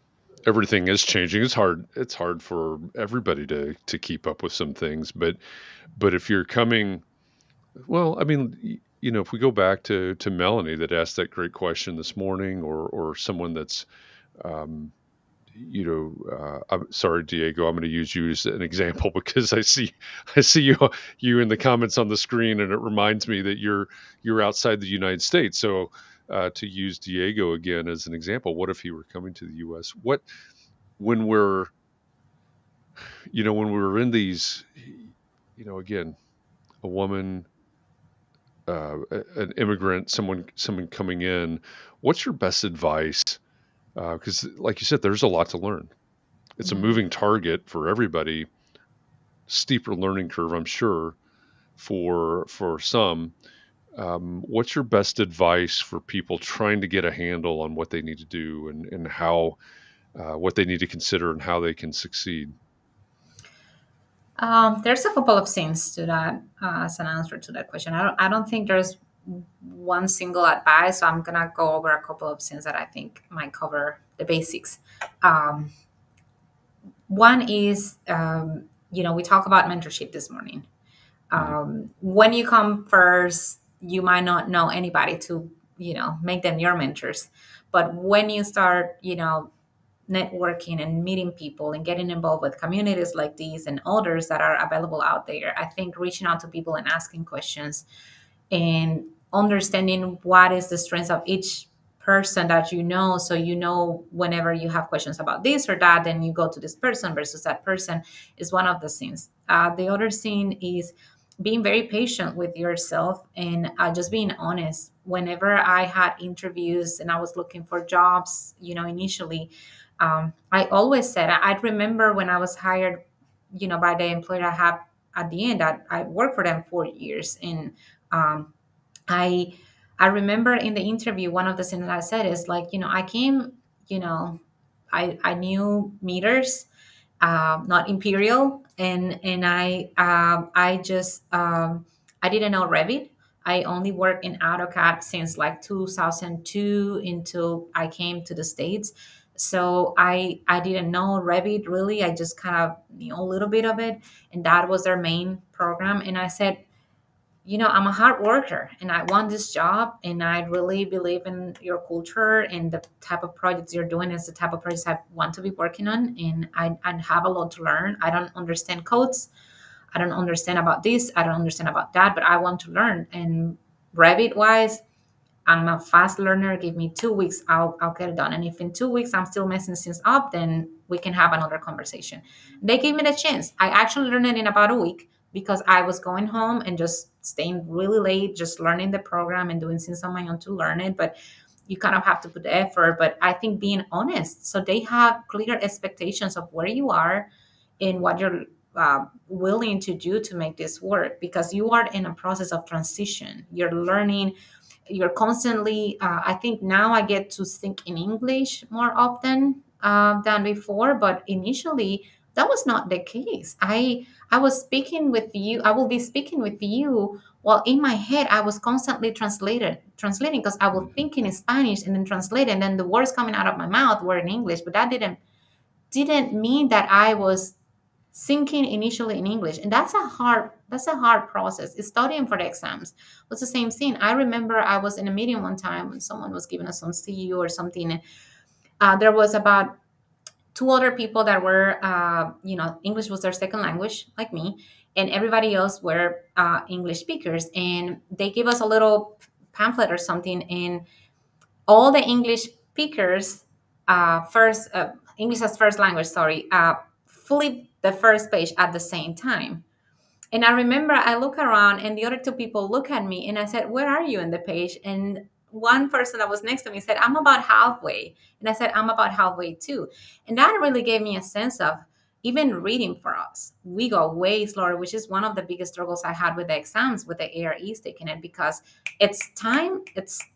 everything is changing. It's hard. It's hard for everybody to keep up with some things, but if you're coming, well, I mean, if we go back to Melanie that asked that great question this morning, or someone that's um, I'm sorry, Diego. I'm going to use you as an example because I see you in the comments on the screen, and it reminds me that you're outside the United States. So to use Diego again as an example, what if he were coming to the U.S.? What when we're when we were in these, again, a woman, an immigrant, someone coming in. What's your best advice? Because, like you said, there's a lot to learn. It's a Mhm. moving target for everybody, steeper learning curve, I'm sure, for some. What's your best advice for people trying to get a handle on what they need to do, and how what they need to consider and how they can succeed? There's a couple of things to that as an answer to that question. I don't think there's one single advice. So I'm gonna go over a couple of things that I think might cover the basics. Um, One is, we talk about mentorship this morning. Mhm. When you come first, you might not know anybody to, make them your mentors. But when you start, networking and meeting people and getting involved with communities like these and others that are available out there, I think reaching out to people and asking questions and understanding what is the strengths of each person that so whenever you have questions about this or that, then you go to this person versus that person, is one of the things. The other thing is being very patient with yourself and just being honest. Whenever I had interviews and I was looking for jobs, initially, I always said, I remember when I was hired, by the employer I have at the end, I worked for them 4 years, and um, I I remember in the interview, one of the things that I said is like, I came, you know, I knew meters, not imperial, and I just I didn't know Revit. I only worked in AutoCAD since like 2002 until I came to the States. So I didn't know Revit really. I just kind of knew a little bit of it, and that was their main program. And I said, I'm a hard worker and I want this job, and I really believe in your culture and the type of projects you're doing is the type of projects I want to be working on. And I have a lot to learn. I don't understand codes. I don't understand about this. I don't understand about that, but I want to learn. And Revit wise, I'm a fast learner. Give me 2 weeks, I'll get it done. And if in 2 weeks I'm still messing things up, then we can have another conversation. They gave me the chance. I actually learned it in about a week because I was going home and just staying really late, just learning the program and doing things on my own to learn it. But you kind of have to put the effort. But I think being honest, so they have clear expectations of where you are and what you're willing to do to make this work, because you are in a process of transition. You're learning, you're constantly I think now I get to think in English more often than before, but initially that was not the case. I was speaking with you, I will be speaking with you while in my head I was constantly translating, because I was Mhm. thinking in Spanish and then translate, and then the words coming out of my mouth were in English, but that didn't mean that I was thinking initially in English. And that's a hard process. It's studying for the exams was the same thing. I remember I was in a meeting one time when someone was giving us some CU or something, and there was about two other people that were English was their second language like me, and everybody else were English speakers, and they gave us a little pamphlet or something, and all the English speakers, first English as first language, sorry, flip the first page at the same time. And I remember I look around and the other two people look at me and I said, "Where are you in the page?" And one person that was next to me said, "I'm about halfway." And I said, "I'm about halfway too." And that really gave me a sense of even reading for us. We go way slower, which is one of the biggest struggles I had with the exams, with the AREs taking it, because it's time,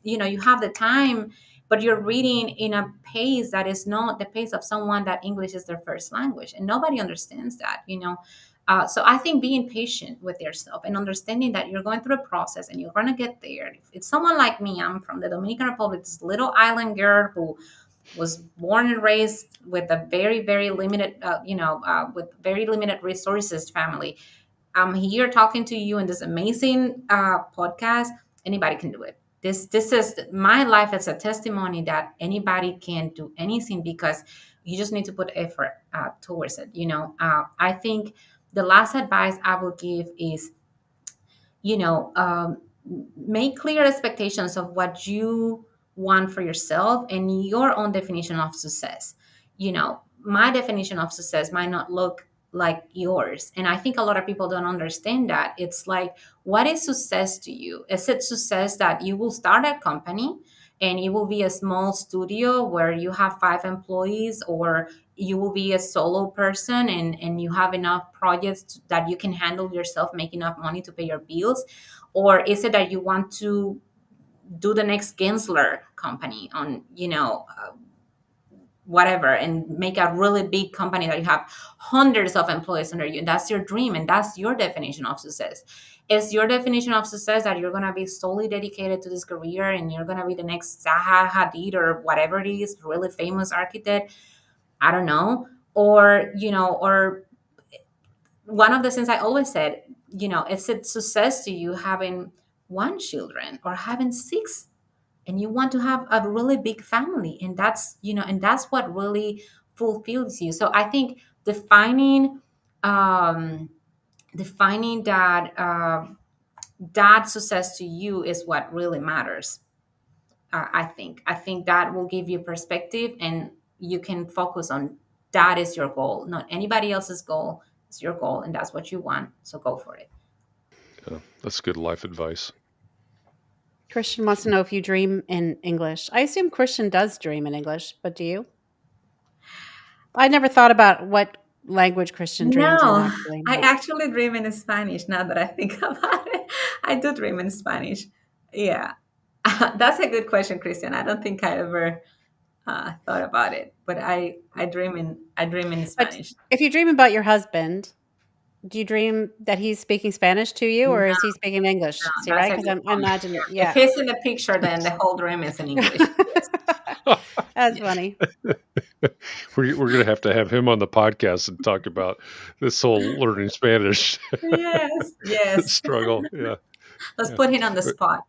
you have the time, but you're reading in a pace that is not the pace of someone that English is their first language. And nobody understands that. So I think being patient with yourself and understanding that you're going through a process and you're going to get there. If it's someone like me, I'm from the Dominican Republic, this little island girl who was born and raised with a very, very limited, with very limited resources family. I'm here talking to you in this amazing podcast. Anybody can do it. This is my life as a testimony that anybody can do anything, because you just need to put effort towards it. I think the last advice I will give is, you know, um, make clear expectations of what you want for yourself and your own definition of success. My definition of success might not look like yours. And I think a lot of people don't understand that. It's like, what is success to you? Is it success that you will start a company and it will be a small studio where you have 5 employees, or you will be a solo person and you have enough projects that you can handle yourself, make enough money to pay your bills? Or is it that you want to do the next Gensler company on, whatever, and make a really big company that you have hundreds of employees under you? And that's your dream and that's your definition of success. Is your definition of success that you're going to be solely dedicated to this career and you're going to be the next Zaha Hadid or whatever it is, really famous architect? I don't know. Or one of the things I always said, is it success to you having one children or having six, and you want to have a really big family, and that's what really fulfills you. So I think um, defining that success to you is what really matters. I think that will give you perspective, and you can focus on that is your goal, not anybody else's goal. It's your goal, and that's what you want. So go for it. Yeah, that's good life advice. Christian wants to know if you dream in English. I assume Christian does dream in English, but do you? I never thought about what language Christian dreams in, No, actually. I actually dream in Spanish now that I think about it. I do dream in Spanish. Yeah. That's a good question, Christian. I don't think I ever thought about it, but I dream in But Spanish. if you dream about your husband, do you dream that he's speaking Spanish to you, No, or is he speaking English? See, that's right? a Because good I point. imagine, If yeah. he's in the picture, then the whole dream is in English. Yes. That's Yes. funny. We're going to have him on the podcast and talk about this whole learning Spanish Yes. Yes. struggle. Yeah. Let's Yeah. put him on the Uh, spot.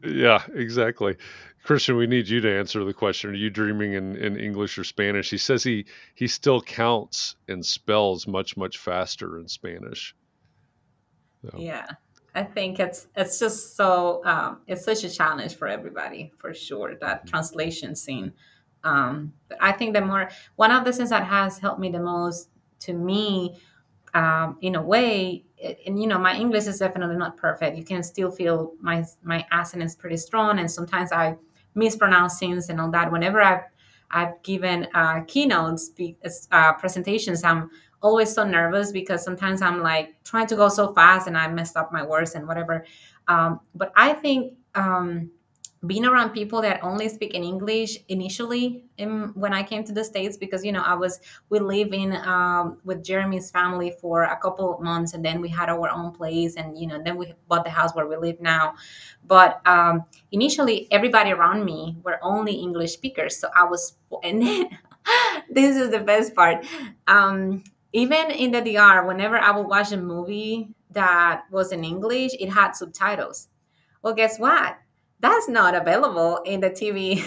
Yeah, exactly. Christian, we need you to answer the question. Are you dreaming in English or Spanish? He says he still counts and spells much faster in Spanish. So, Yeah, I think it's just so it's such a challenge for everybody, for sure, that mhm. translation scene. But I think the more one of the things that has helped me the most, to me, in a way, and my English is definitely not perfect. You can still feel my accent is pretty strong, and sometimes I mispronounce things and all that. Whenever I've given keynotes, presentations, I'm always so nervous because sometimes I'm like trying to go so fast and I messed up my words and whatever. But I think being around people that only speak in English initially, when I came to the States, because we live in with Jeremy's family for a couple of months, and then we had our own place, and then we bought the house where we live now. But initially, everybody around me were only English speakers, so I was, and then this is the best part. Even in the DR, whenever I would watch a movie that was in English, it had subtitles. Well, guess what? That's not available in the TV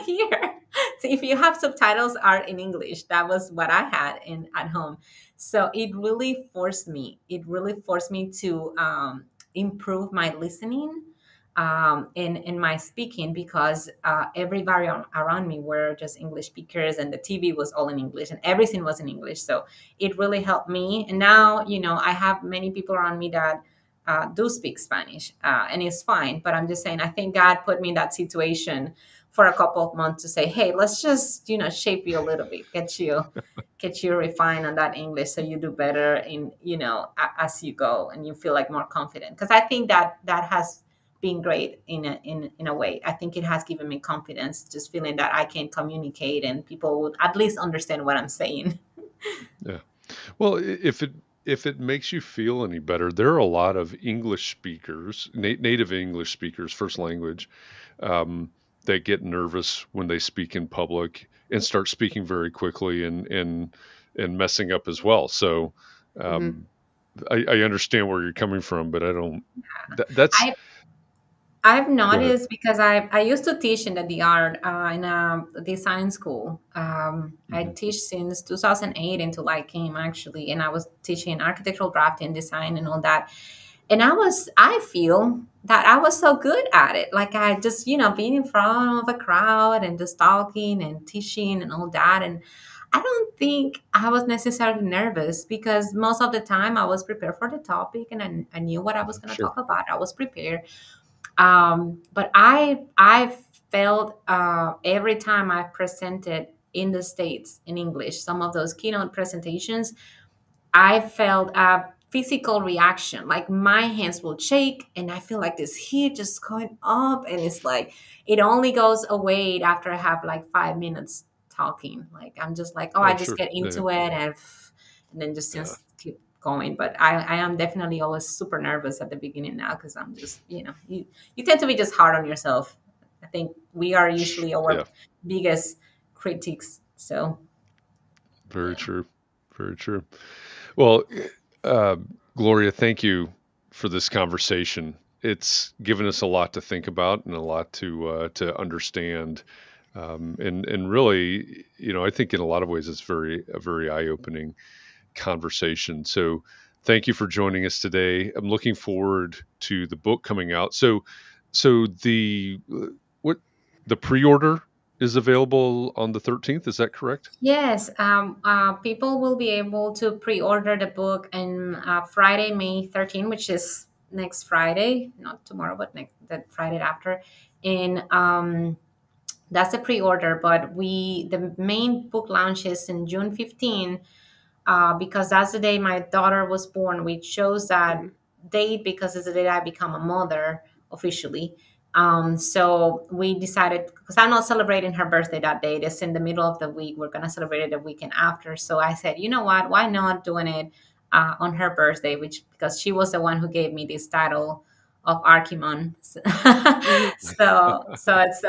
here. So if you have subtitles are in English, that was what I had in at home. So it really forced me. It really forced me to improve my listening, in my speaking, because everybody around me were just English speakers, and the TV was all in English, and everything was in English. So it really helped me. And now, I have many people around me that do speak Spanish, and it's fine. But I'm just saying, I think God put me in that situation for a couple of months to say, hey, let's just, shape you a little bit, get you refined on that English, so you do better in, as you go, and you feel like more confident. Because I think that has been great in a way. I think it has given me confidence, just feeling that I can communicate and people would at least understand what I'm saying. Yeah. Well, if it makes you feel any better, there are a lot of English speakers, native English speakers, first language, um, that get nervous when they speak in public and start speaking very quickly and messing up as well. So, Hmm. um, I understand where you're coming from, but I don't. That's I I've go ahead. noticed, because I used to teach in the DR, in a design school. I Hmm. teach since 2008 until I came, actually, and I was teaching architectural drafting, design, and all that. And I feel that I was so good at it. Like, I just, being in front of a crowd and just talking and teaching and all that. And I don't think I was necessarily nervous, because most of the time I was prepared for the topic, and I knew what I was going to Sure. talk about. I was prepared. But I felt, every time I presented in the States in English, some of those keynote presentations, I felt a physical reaction. Like, my hands will shake, and I feel like this heat just going up, and it's like it only goes away after I have like 5 minutes talking. Like, I'm just like, oh, I Oh, just sure. get Yeah. into it, and then just Yeah. keep going. But I am definitely always super nervous at the beginning now, because I'm just, you tend to be just hard on yourself. I think we are usually Yeah. our biggest critics. So Very yeah. true. Very true. Well, uh, Gloria, thank you for this conversation. It's given us a lot to think about and a lot to understand, and really, I think in a lot of ways it's a very eye opening conversation. So, thank you for joining us today. I'm looking forward to the book coming out. So what the pre order is available on the 13th. Is that correct? Yes, people will be able to pre-order the book on Friday, May 13, which is next Friday, not tomorrow, but the Friday after. And that's a pre-order, but the main book launch is in June 15, because that's the day my daughter was born. We chose that Hmm. date because it's the day I become a mother officially. So we decided, because I'm not celebrating her birthday that day, it's in the middle of the week, we're going to celebrate it the weekend after. So I said, you know what, why not doing it on her birthday, which, because she was the one who gave me this title of Archimon. Mhm. So it's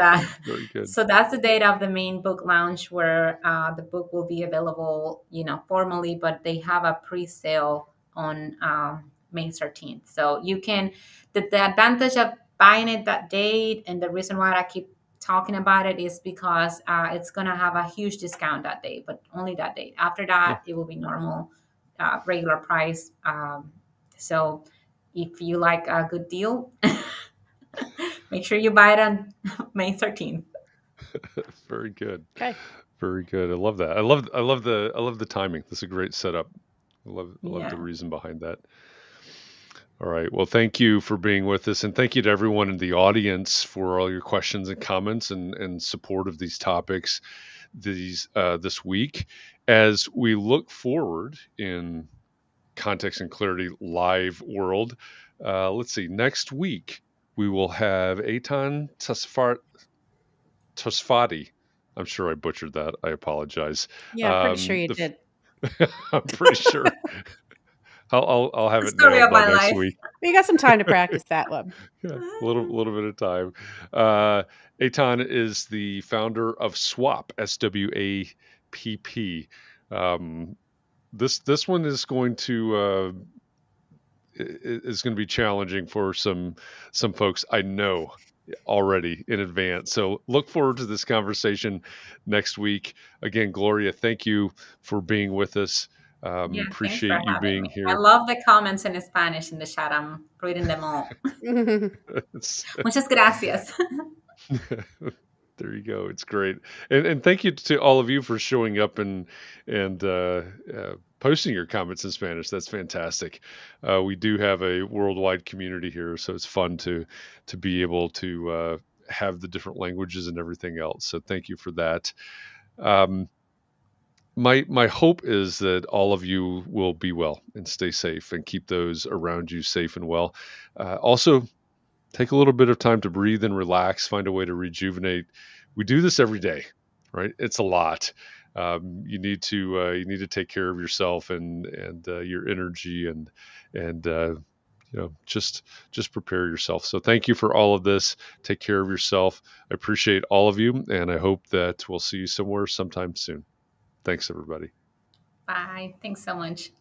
Very good. so that's the date of the main book launch, where the book will be available, formally, but they have a pre-sale on May 13th. So you can, the advantage of buying it that date, and the reason why I keep talking about it is because it's going to have a huge discount that day, but only that date. After Yeah. that, it will be normal, regular price. So if you like a good deal, make sure you buy it on May 13th. Very good. Okay. Very good. I love that. I love the timing. This is a great setup. I love the Yeah. reason behind that. All right. Well, thank you for being with us, and thank you to everyone in the audience for all your questions and comments and support of these topics this week. As we look forward in Context and Clarity live world, let's see. Next week we will have Eitan Tosfati. I'm sure I butchered that. I apologize. Yeah, pretty sure you The did. I'm pretty sure I'll have The it story nailed of by my next life. week. You got some time to practice that one. Yeah, little bit of time. Uh, Eitan is the founder of Swap, SWAPP. Um, this one is going to is going to be challenging for some folks I know already in advance. So look forward to this conversation next week. Again, Gloria, thank you for being with us. Yeah, thanks for Appreciate you having being me. I here. love the comments in Spanish in the chat. I'm reading them all. Muchas gracias. There you go. It's great, and thank you to all of you for showing up and posting your comments in Spanish. That's fantastic. We do have a worldwide community here, so it's fun to be able to have the different languages and everything else. So thank you for that. Um, my hope is that all of you will be well and stay safe and keep those around you safe and well. Also, take a little bit of time to breathe and relax, find a way to rejuvenate. We do this every day, right? It's a lot. You need to take care of yourself and your energy and just prepare yourself. So thank you for all of this. Take care of yourself. I appreciate all of you, and I hope that we'll see you somewhere sometime soon. Thanks, everybody. Bye. Thanks so much.